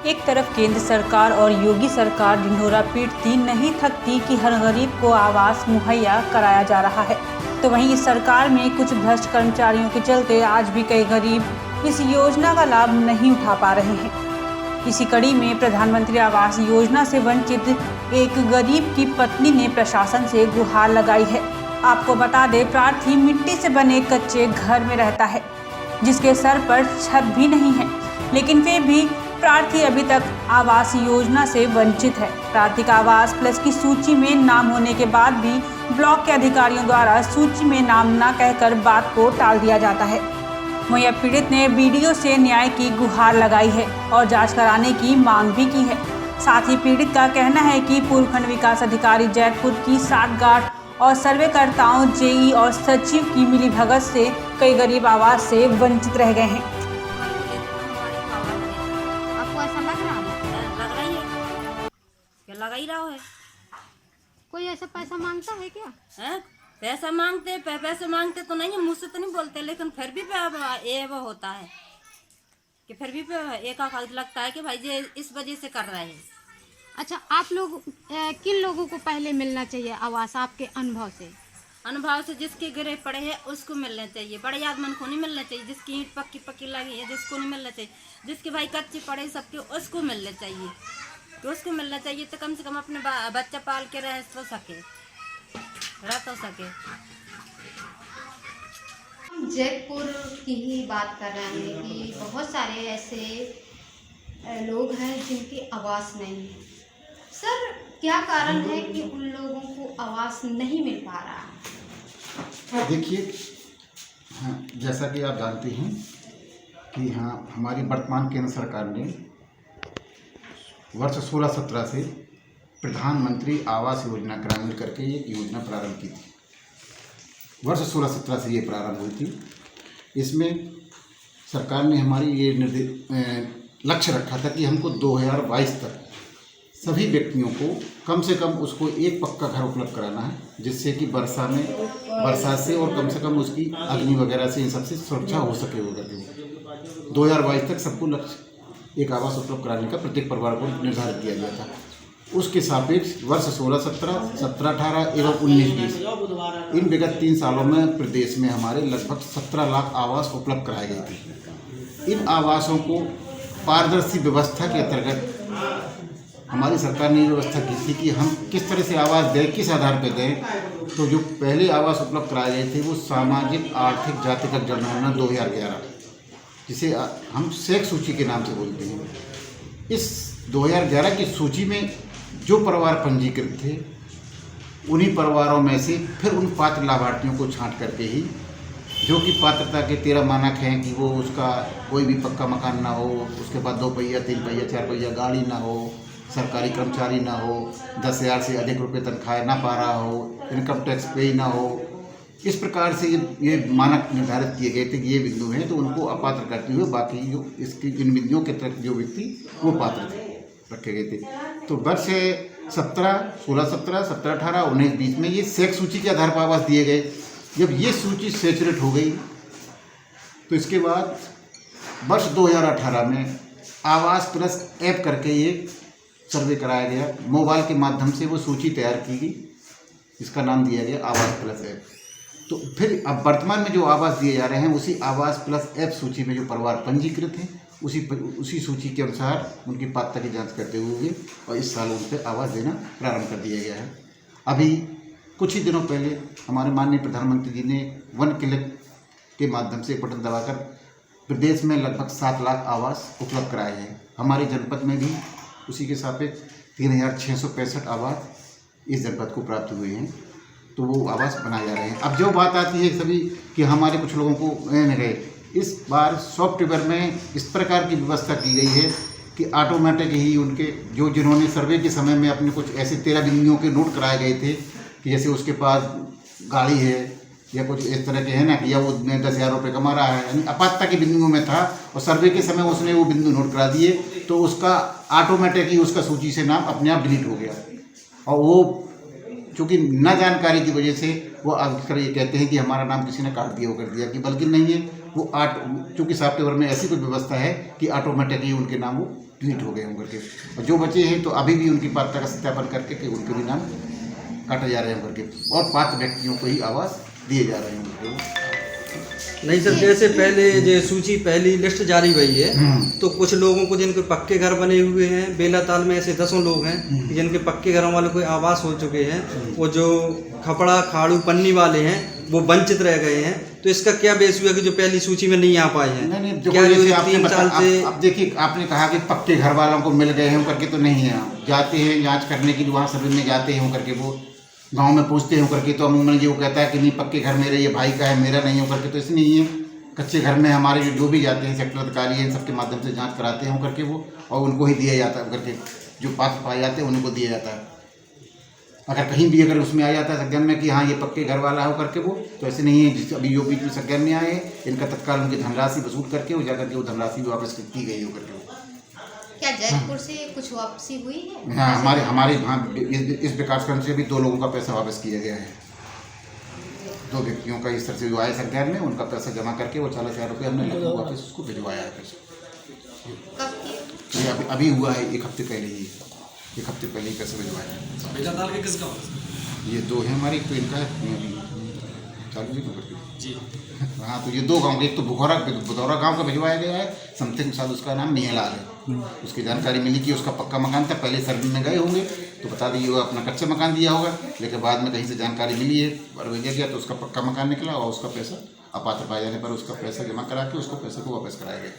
एक तरफ केंद्र सरकार और योगी सरकार ढिंढोरा पीटती नहीं थकती कि हर गरीब को आवास मुहैया कराया जा रहा है, तो वहीं इस सरकार में कुछ भ्रष्ट कर्मचारियों के चलते आज भी कई गरीब इस योजना का लाभ नहीं उठा पा रहे हैं। इसी कड़ी में प्रधानमंत्री आवास योजना से वंचित एक गरीब की पत्नी ने प्रशासन से गुहार लगाई है। आपको बता दें, प्रार्थी मिट्टी से बने कच्चे घर में रहता है जिसके सर पर छत भी नहीं है, लेकिन फिर भी प्रार्थी अभी तक आवास योजना से वंचित है। प्रार्थी का आवास प्लस की सूची में नाम होने के बाद भी ब्लॉक के अधिकारियों द्वारा सूची में नाम न कहकर बात को टाल दिया जाता है। वहीं अब पीड़ित ने बीडीओ से न्याय की गुहार लगाई है और जांच कराने की मांग भी की है। साथ ही पीड़ित का कहना है कि पूर्व खंड विकास अधिकारी जयपुर की साठगांठ और सर्वेकर्ताओं, जेई और सचिव की मिलीभगत से कई गरीब आवास से वंचित रह गए हैं। आपको ऐसा लग रहा है? लग रही है, क्या लगा ही रहा है। कोई ऐसा पैसा मांगता है क्या? हैं? पैसा मांगते पैसे मांगते तो नहीं है, मुझसे तो नहीं बोलते, लेकिन फिर भी ये वो होता है कि फिर भी एक आध लगता है कि भाई ये इस वजह से कर रहे हैं। अच्छा, आप लोग किन लोगों को पहले मिलना चाहिए आवास आपके अनुभव से? अनुभव से जिसके गिरे पड़े हैं उसको मिलने चाहिए, बड़े आदमी को नहीं मिलना चाहिए। जिसकी ईंट पक्की लगी है जिसको नहीं मिलना चाहिए, जिसके भाई कच्चे पड़े सबके उसको मिलने चाहिए। तो उसको मिलना चाहिए तो कम से कम अपने बच्चा पाल के रह तो सके। जयपुर की ही बात कर रहे हैं कि बहुत सारे ऐसे लोग हैं जिनके आवास नहीं है। सर, क्या कारण है कि उन लोगों को आवास नहीं मिल पा रहा है? देखिए, हाँ, जैसा कि आप जानते हैं कि हाँ, हमारी वर्तमान केंद्र सरकार ने वर्ष 16-17 से प्रधानमंत्री आवास योजना ग्रामीण करके एक योजना प्रारंभ की थी। वर्ष 16-17 से ये प्रारंभ हुई थी। इसमें सरकार ने हमारी ये लक्ष्य रखा था कि हमको 2022 तक सभी व्यक्तियों को कम से कम उसको एक पक्का घर उपलब्ध कराना है, जिससे कि बरसात से और कम से कम उसकी अग्नि वगैरह से इन सबसे सुरक्षा हो सके। वो करके 2022 तक सबको लक्ष्य एक आवास उपलब्ध कराने का प्रत्येक परिवार को निर्धारित किया गया था। उसके सापेक्ष वर्ष 16-17, 17-18 एवं 19-20 इन विगत 3 सालों में प्रदेश में हमारे लगभग 17 लाख आवास उपलब्ध कराए गए थे। इन आवासों को पारदर्शी व्यवस्था के अंतर्गत हमारी सरकार ने ये व्यवस्था की थी कि हम किस तरह से आवास दें, किस आधार पर दें। तो जो पहले आवास उपलब्ध कराए गए थे वो सामाजिक आर्थिक जातिगत जनगणना 2011, जिसे हम सेक सूची के नाम से बोलते हैं। इस 2011 की सूची में जो परिवार पंजीकृत थे उन्हीं परिवारों में से फिर उन पात्र लाभार्थियों को छांट करके ही, जो कि पात्रता के 13 मानक हैं कि वो उसका कोई भी पक्का मकान ना हो, उसके बाद 2 पहिया 3 पहिया 4 पहिया गाड़ी ना हो, सरकारी कर्मचारी ना हो, 10,000 से अधिक रुपये तनख्वाह ना पा रहा हो, इनकम टैक्स पे ना हो। इस प्रकार से ये मानक निर्धारित किए गए थे कि ये बिंदु हैं, तो उनको अपात्र करते हुए बाकी जो इसकी इन बिंदुओं के तहत जो व्यक्ति वो पात्र थे रखे गए थे। तो वर्ष 16-17, 17-18, 19-20 में ये सेक सूची के आधार पर आवास दिए गए। जब ये सूची सैचुरेट हो गई तो इसके बाद वर्ष 2018 में आवास प्लस ऐप करके एक सर्वे कराया गया। मोबाइल के माध्यम से वो सूची तैयार की गई, इसका नाम दिया गया आवास प्लस ऐप। तो फिर अब वर्तमान में जो आवास दिए जा रहे हैं उसी आवास प्लस ऐप सूची में जो परिवार पंजीकृत हैं उसी सूची के अनुसार उनकी पात्रता की जांच करते हुए और इस साल उन पर आवास देना प्रारंभ कर दिया गया है। अभी कुछ ही दिनों पहले हमारे माननीय प्रधानमंत्री जी ने वन क्लिक के माध्यम से बटन दबाकर प्रदेश में लगभग 7 लाख आवास उपलब्ध कराए हैं। हमारे जनपद में भी उसी के सापेक्ष 3,665 आवास इस जनपद को प्राप्त हुए हैं, तो वो आवास बनाए जा रहे हैं। अब जो बात आती है सभी कि हमारे कुछ लोगों को गए, इस बार सॉफ्टवेयर में इस प्रकार की व्यवस्था की गई है कि ऑटोमेटिक ही उनके जिन्होंने सर्वे के समय में अपने कुछ ऐसे 13 बिंदुओं के नोट कराए गए थे कि जैसे उसके पास गाड़ी है या कुछ इस तरह के है ना, कि या वो 10,000 रुपये कमा रहा है, यानी अपात्रता के बिंदुओं में था और सर्वे के समय उसने वो बिंदु नोट करा दिए, तो उसका ऑटोमेटिक ही उसका सूची से नाम अपने आप डिलीट हो गया। और वो चूँकि न जानकारी की वजह से वो अक्सर ये कहते हैं कि हमारा नाम किसी ने काट दिया, वो कर दिया, कि बल्कि नहीं है, वो चूँकि सॉफ्टवेयर में ऐसी कोई व्यवस्था है कि ऑटोमेटिक ही उनके नाम वो डिलीट हो गए हैं करके, और जो बचे हैं तो अभी भी उनकी पात्रता का सत्यापन करके कि उनके भी नाम काटे जा रहे हैं करके, और पात्र व्यक्तियों को ही आवास दिए जा रहे हैं। नहीं सर, जैसे पहले जो सूची पहली लिस्ट जारी हुई है तो कुछ लोगों को जिनके पक्के घर बने हुए हैं, बेलाताल में ऐसे 10 लोग हैं कि जिनके पक्के घरों वाले कोई आवास हो चुके हैं, वो जो खपड़ा खाड़ू पन्नी वाले हैं वो वंचित रह गए हैं। तो इसका क्या बेस हुआ कि जो पहली सूची में नहीं आ पाए हैं? नहीं, क्या जो 3 साल से अब देखिए, आपने कहा कि पक्के घर वालों को मिल गए हैं करके, तो नहीं है। जाते हैं जांच करने के लिए, वहाँ सर्वे में जाते हैं करके, वो गांव में पूछते हैं करके, तो अमूमन ये वो कहता है कि नहीं पक्के घर मेरे, ये भाई का है, मेरा नहीं हो करके। तो इसलिए ये कच्चे घर में हमारे जो भी जाते हैं सेक्टर अधिकारी हैं, इन सबके माध्यम से जांच कराते हैं करके वो, और उनको ही दिया जाता है करके, जो पात्र पाए जाते हैं उनको दिया जाता है। अगर कहीं भी अगर उसमें आ जाता है संज्ञान में कि हाँ ये पक्के घर वाला हो करके वो, तो ऐसे नहीं है। जिस अभी यूपी में संज्ञान में आए हैं, इनका तत्काल उनकी धनराशि वसूल करके वो जाकर के वो धनराशि भी वापस की गई हो करके। क्या जैतपुर से कुछ वापसी हुई है? हाँ, हमारे वहाँ इस विकासखंड से भी 2 लोगों का पैसा वापस किया गया है। 2 व्यक्तियों का इस तरह से जो आए संज्ञान में, उनका पैसा जमा करके वो 40,000 रुपये हमने लगभग वापस उसको भिजवाया है पैसा। कब की? ये अभी हुआ है, 1 हफ्ते पहले ही, 1 हफ्ते पहले ही पैसा भिजवाया है। बेलाताल के किस गाँव से? ये 2 है हमारी, तो इनका है अभी चालू जी करके जी। हाँ, तो ये 2 गाँव, एक तो बुधौरा गांव का भिजवाया गया है, समथिंग साल उसका नाम निहलाल है। उसकी जानकारी मिली कि उसका पक्का मकान था, पहले सर्वे में गए होंगे तो बता दिए होगा अपना कच्चा मकान दिया होगा, लेकिन बाद में कहीं से जानकारी मिली है और भेजा गया तो उसका पक्का मकान निकला, और उसका पैसा अपात्र पाए जाने पर उसका पैसा जमा करा के उसको पैसे को वापस कराया गया।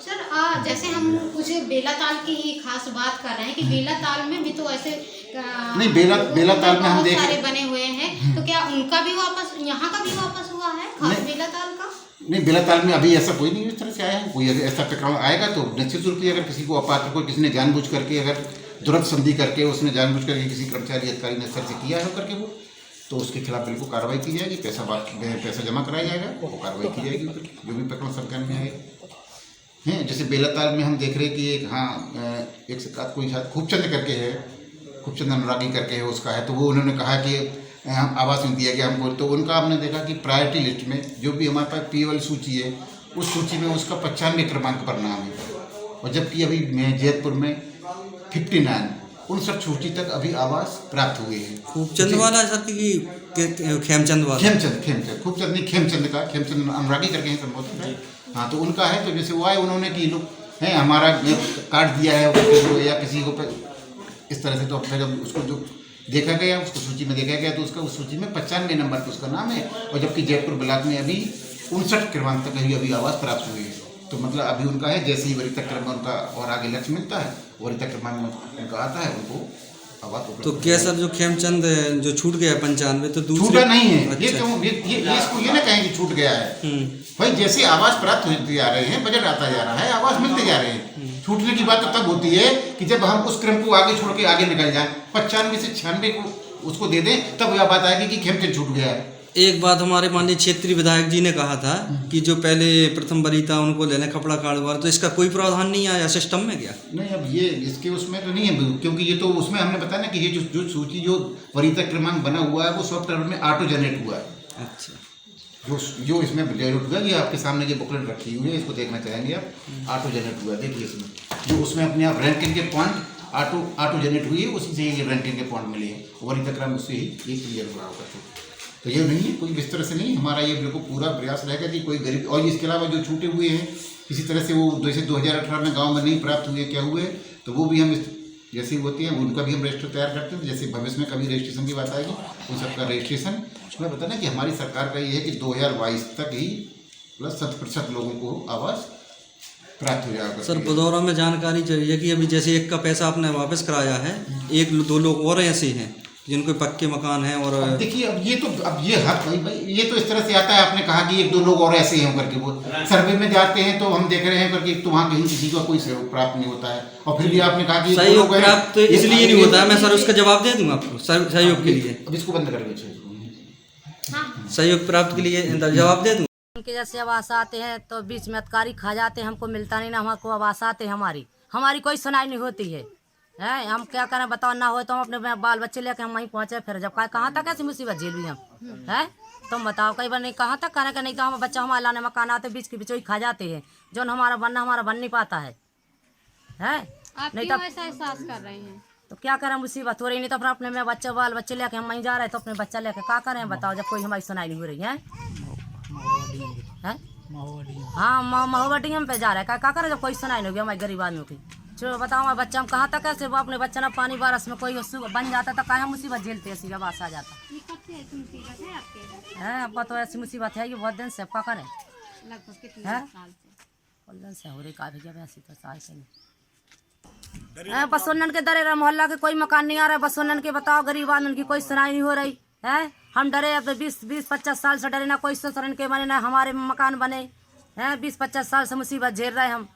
सर जैसे हम कुछ बेलाताल की ही खास बात कर रहे हैं कि बेलाताल में भी तो ऐसे नहीं, बेलाताल में हम बहुत देख सारे बने हुए हैं, तो क्या उनका भी वापस, यहाँ का भी वापस हुआ है खास बेलाताल का? नहीं, बेलाताल में अभी ऐसा कोई नहीं इस तरह से आया है। कोई अगर ऐसा टकराव आएगा तो निश्चित रूप से, अगर किसी को अपात्र को किसी ने जानबूझ करके, अगर दुरुस्त संधि करके उसने जानबूझ करके किसी कर्मचारी अधिकारी ने इस तरह से किया है करके वो, तो उसके खिलाफ बिल्कुल कार्रवाई की जाएगी, पैसा जमा कराया जाएगा, वो कार्रवाई की जाएगी जो भी प्रकरण सरकार में आए हैं। जैसे बेलाताल में हम देख रहे हैं कि एक शिकायत कोई खूबचंद करके है, खूबचंद अनुरागी करके है, उसका है, तो वो उन्होंने कहा कि हम आवास में दिया गया हमको, तो उनका हमने देखा कि प्रायोरिटी लिस्ट में जो भी हमारे पास पी वाली सूची है, उस सूची में उसका 95 क्रमांक पर नाम है, और जबकि अभी जैतपुर में 59 सूची तक अभी आवास प्राप्त हुए हैं। खूबचंद वाला सर की खेमचंद वाला? खेमचंद खूबचंद नहीं, खेमचंद अनुरागी करके हैं संभवतः। हाँ, तो उनका है, तो जैसे वो आए उन्होंने कि लोग हैं हमारा कार्ड दिया है या किसी को इस तरह से, तो फिर उसको जो देखा गया, उसको सूची में देखा गया, तो उसका उस सूची में 95 नंबर पर उसका नाम है, और जबकि जयपुर ब्लॉक में अभी 59 क्रमांक तक अभी आवास प्राप्त हुए हैं। तो मतलब अभी उनका है, जैसे ही वरिष्ठ क्रम में उनका और आगे लक्ष्य मिलता है, वरिष्ठ क्रम में उनका आता है, उनको आवास। तो क्या सर जो खेमचंद जो छूट गया 95, तो दूसरा छूटा नहीं है? अच्छा। ये क्यों, ये इसको ये ना कहें कि छूट गया है भाई। जैसे आवास प्राप्त होते जा रहे हैं, बजट आता जा रहा है, आवास मिलते जा रहे हैं। छूटने की बात तो तब होती है कि जब हम उस क्रम को आगे छोड़ के आगे निकल जाएं, 95 से 96 को उसको दे दें, तब यह बात आएगी कि खेमचंद छूट गया है। एक बात हमारे माननीय क्षेत्रीय विधायक जी ने कहा था कि जो पहले प्रथम वरीयता उनको लेने खपड़ा कारोबार, तो इसका कोई प्रावधान नहीं आया सिस्टम में क्या? नहीं, अब ये इसके उसमें तो नहीं है, क्योंकि ये तो उसमें हमने बताया ना कि ये जो सूची जो वरीयता क्रमांक बना हुआ है वो सॉफ्टवेयर में ऑटो जनरेट हुआ है। अच्छा, जो इसमें जनरेट हुआ, ये आपके सामने ये बुकलेट रखी हुई है, इसको देखना चाहेंगे आप, ऑटो जनरेट हुआ है, देखिए इसमें जो उसमें अपने आप रैंकिंग के पॉइंट ऑटो जनरेट हुई है, उसी से ये रैंकिंग के पॉइंट मिले हैं, वरीयता क्रम उससे ही ये क्लियर हुआ होगा। तो ये नहीं है, कोई इस तरह से नहीं, हमारा ये बिल्कुल पूरा प्रयास रहेगा कि कोई गरीब, और इसके अलावा जो छूटे हुए हैं किसी तरह से वो जैसे 2018 में गांव में नहीं प्राप्त हुए, क्या हुए, तो वो भी हम जैसी होती है उनका भी हम रजिस्टर तैयार करते हैं। जैसे भविष्य में कभी रजिस्ट्रेशन की बात आएगी, उन सबका रजिस्ट्रेशन, मैं बताना कि हमारी सरकार का ये है कि 2022 तक ही प्लस 100% लोगों को आवास प्राप्त हो जाएगा। सर बुधौरा में जानकारी चाहिए कि अभी जैसे एक का पैसा आपने वापस कराया है, 1-2 लोग और ऐसे हैं जिनको पक्के मकान हैं, और देखिए अब ये हक भाई ये तो इस तरह से आता है। आपने कहा कि 1-2 लोग और ऐसे हैं करके, वो सर्वे में जाते हैं तो हम देख रहे हैं करके, तो वहाँ कहीं किसी का कोई सहयोग प्राप्त नहीं होता है, और फिर भी आपने कहा कि सहयोग प्राप्त इसलिए नहीं होता है। मैं सर उसका जवाब दे दूंगा आपको, सहयोग के लिए। अब इसको बंद कर दीजिए, सहयोग प्राप्त के लिए जवाब दे दूंगा। उनके जैसे आवास आते हैं तो बीच में अधिकारी खा जाते हैं, हमको मिलता नहीं ना, हमको आवास आते हैं, हमारी कोई सुनाई नहीं होती है। हम क्या करें बताओ, ना हो तो हम अपने बाल बच्चे लेकर हम वहीं पहुँचे, फिर जब कहाँ तक ऐसी मुसीबत झेलूँ हम, है तुम बताओ कई बार नहीं कहाँ तक कहने का, नहीं तो हम बच्चा हमारे लाने मकान आते बीच के बीचों ही खा जाते हैं, जो हमारा बन नहीं पाता है आप नहीं क्यों तो ऐसा एहसास कर रहे हैं? तो क्या करें, मुसीबत हो रही, नहीं तो फिर अपने में बच्चे बाल बच्चे लेके हम वहीं जा रहे हैं, तो अपने बच्चा लेके क्या करें बताओ, जब कोई हमारी सुनाई नहीं हो रही है। हाँ महोबटियम पे जा रहा है, क्या करें जब कोई सुनाई नहीं होगी हमारे गरीब आदमियों की। चलो बताओ हमारे बच्चा हम कहाँ तक ऐसे वो अपने बच्चा ना पानी बारिश में कोई बन जाता तो कहाँ मुसीबत झेलते ऐसी जब आ जाता ये कब से ऐसी मुसीबत है आपके? है। अब तो ऐसी मुसीबत है कि बहुत दिन से, अब क्या करें। लगभग कितने हैं? साल से? बहुत दिन से हो रही काफी जब ऐसी तो साल से नहीं। बस उन्नन के दरे मोहल्ला के कोई मकान नहीं आ रहा है, बस उन्नन के बताओ गरीब आदमी की कोई सुनाई नहीं हो रही है। हम डरे अब 20-25 साल से डरे, ना कोई शरण के बने ना हमारे मकान बने हैं। 20-25 साल से मुसीबत झेल रहे हम।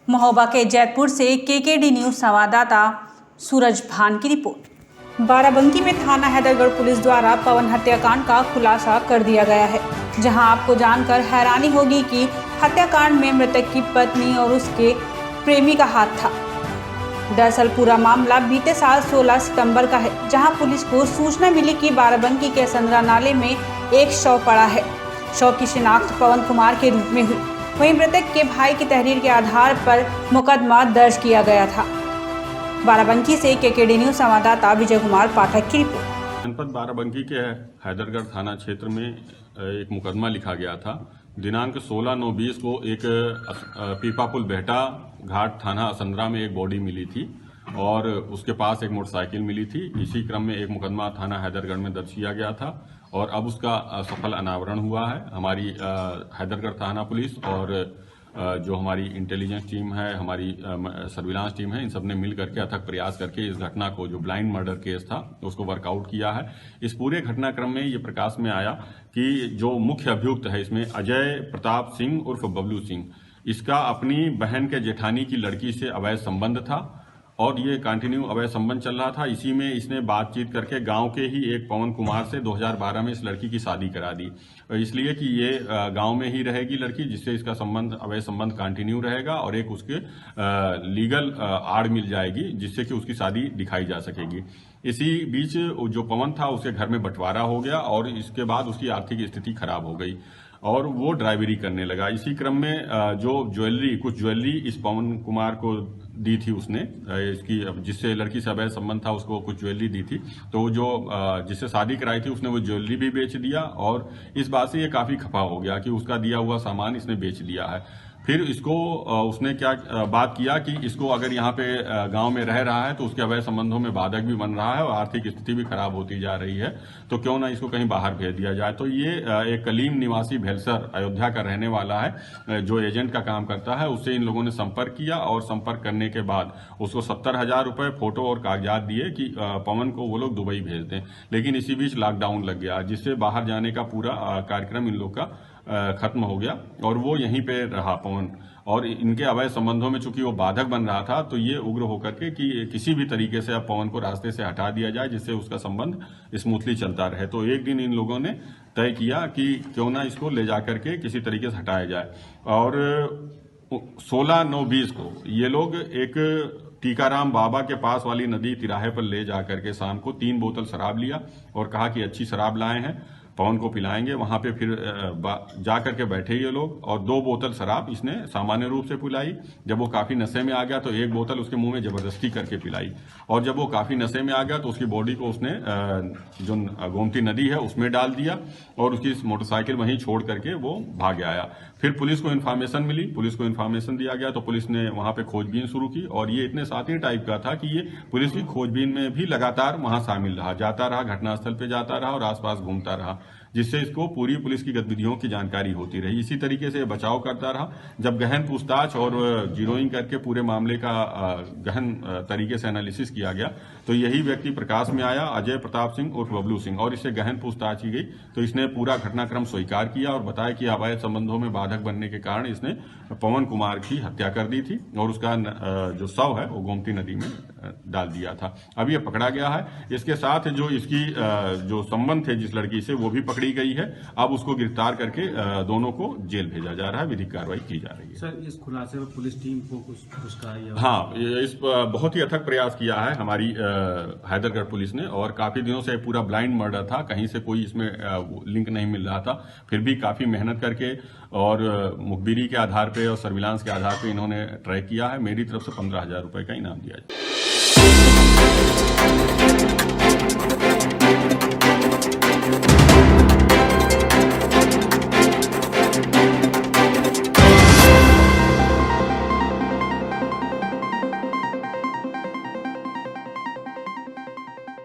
महोबा के जैतपुर से केकेडी न्यूज संवाददाता सूरज भान की रिपोर्ट। बाराबंकी में थाना हैदरगढ़ पुलिस द्वारा पवन हत्याकांड का खुलासा कर दिया गया है, जहां आपको जानकर हैरानी होगी कि हत्याकांड में मृतक की पत्नी और उसके प्रेमी का हाथ था। दरअसल पूरा मामला बीते साल 16 सितंबर का है, जहां पुलिस को सूचना मिली कि बाराबंकी के संद्रा नाले में एक शव पड़ा है। शव की शिनाख्त पवन कुमार के रूप में हुई। वहीं मृतक के भाई की तहरीर के आधार पर मुकदमा दर्ज किया गया था। बाराबंकी से केकेडी न्यूज संवाददाता विजय कुमार पाठक की रिपोर्ट। जनपद बाराबंकी के हैदरगढ़ थाना क्षेत्र में एक मुकदमा लिखा गया था। दिनांक 16/9/20 को एक पीपापुल बेहटा घाट थाना असंद्रा में एक बॉडी मिली थी और उसके पास एक मोटरसाइकिल मिली थी। इसी क्रम में एक मुकदमा थाना हैदरगढ़ में दर्ज किया गया था और अब उसका सफल अनावरण हुआ है। हमारी हैदरगढ़ थाना पुलिस और जो हमारी इंटेलिजेंस टीम है, हमारी सर्विलांस टीम है, इन सब ने मिल करके अथक प्रयास करके इस घटना को, जो ब्लाइंड मर्डर केस था, उसको वर्कआउट किया है। इस पूरे घटनाक्रम में ये प्रकाश में आया कि जो मुख्य अभियुक्त है इसमें अजय प्रताप सिंह उर्फ बबलू सिंह, इसका अपनी बहन के जेठानी की लड़की से अवैध संबंध था और ये कंटिन्यू अवैध संबंध चल रहा था। इसी में इसने बातचीत करके गांव के ही एक पवन कुमार से 2012 में इस लड़की की शादी करा दी, इसलिए कि ये गांव में ही रहेगी लड़की, जिससे इसका संबंध, अवैध संबंध कंटिन्यू रहेगा और एक उसके लीगल आड़ मिल जाएगी, जिससे कि उसकी शादी दिखाई जा सकेगी। इसी बीच जो पवन था उसके घर में बंटवारा हो गया और इसके बाद उसकी आर्थिक स्थिति खराब हो गई और वो ड्राइवरी करने लगा। इसी क्रम में जो कुछ ज्वेलरी इस पवन कुमार को दी थी उसने, इसकी जिससे लड़की से अवैध संबंध था उसको कुछ ज्वेलरी दी थी, तो जो जिससे शादी कराई थी उसने वो ज्वेलरी भी बेच दिया और इस बात से ये काफी खफा हो गया कि उसका दिया हुआ सामान इसने बेच दिया है। फिर इसको उसने क्या बात किया कि इसको अगर यहाँ पे गांव में रह रहा है तो उसके अवैध संबंधों में बाधक भी बन रहा है और आर्थिक स्थिति भी खराब होती जा रही है, तो क्यों ना इसको कहीं बाहर भेज दिया जाए। तो ये एक कलीम निवासी भेलसर अयोध्या का रहने वाला है, जो एजेंट का काम करता है। उससे इन लोगों ने संपर्क किया और संपर्क करने के बाद उसको 70,000 रुपये फोटो और कागजात दिए कि पवन को वो लोग दुबई भेज दें। लेकिन इसी बीच लॉकडाउन लग गया, जिससे बाहर जाने का पूरा कार्यक्रम इन लोग का खत्म हो गया और वो यहीं पे रहा पवन। और इनके अवैध संबंधों में चूंकि वो बाधक बन रहा था, तो ये उग्र होकर के कि किसी भी तरीके से अब पवन को रास्ते से हटा दिया जाए, जिससे उसका संबंध स्मूथली चलता रहे। तो एक दिन इन लोगों ने तय किया कि क्यों ना इसको ले जाकर के किसी तरीके से हटाया जाए और 16/9/20 को ये लोग एक टीकाराम बाबा के पास वाली नदी तिराहे पर ले जाकर के शाम को 3 बोतल शराब लिया और कहा कि अच्छी शराब लाए हैं, पवन को पिलाएंगे। वहां पे फिर जा करके बैठे ये लोग और 2 बोतल शराब इसने सामान्य रूप से पिलाई। जब वो काफी नशे में आ गया तो 1 बोतल उसके मुंह में जबरदस्ती करके पिलाई और जब वो काफी नशे में आ गया तो उसकी बॉडी को उसने जो गोमती नदी है उसमें डाल दिया और उसकी मोटरसाइकिल वहीं छोड़ करके वो भाग आया। फिर पुलिस को इन्फॉर्मेशन मिली, पुलिस को इन्फॉर्मेशन दिया गया तो पुलिस ने वहां पे खोजबीन शुरू की और ये इतने साथी टाइप का था कि ये पुलिस की खोजबीन में भी लगातार वहां शामिल रहा, जाता रहा, घटनास्थल पे जाता रहा और आसपास घूमता रहा, जिससे इसको पूरी पुलिस की गतिविधियों की जानकारी होती रही। इसी तरीके से बचाव करता रहा। जब गहन पूछताछ और जीरोइंग करके पूरे मामले का गहन तरीके से एनालिसिस किया गया तो यही व्यक्ति प्रकाश में आया, अजय प्रताप सिंह उर्फ बबलू सिंह, और इससे गहन पूछताछ की गई तो इसने पूरा घटनाक्रम स्वीकार किया और बताया कि अवैध संबंधों में बाधक बनने के कारण इसने पवन कुमार की हत्या कर दी थी और उसका जो शव है वो गोमती नदी में डाल दिया था। अब ये पकड़ा गया है। इसके साथ जो इसकी जो संबंध थे जिस लड़की से वो भी पकड़ी गई है। अब उसको गिरफ्तार करके दोनों को जेल भेजा जा रहा है, विधिक कार्रवाई की जा रही है। सर, इस खुलासे में पुलिस टीम को कुछ पुरस्कार या हाँ, इस बहुत ही अथक प्रयास किया है हमारी हैदरगढ़ पुलिस ने, और काफी दिनों से पूरा ब्लाइंड मर्डर था, कहीं से कोई इसमें लिंक नहीं मिल रहा था। फिर भी काफी मेहनत करके और मुखबिरी के आधार पे और सर्विलांस के आधार पे इन्होंने ट्रैक किया है। मेरी तरफ से 15,000 रुपए का इनाम दिया जाए।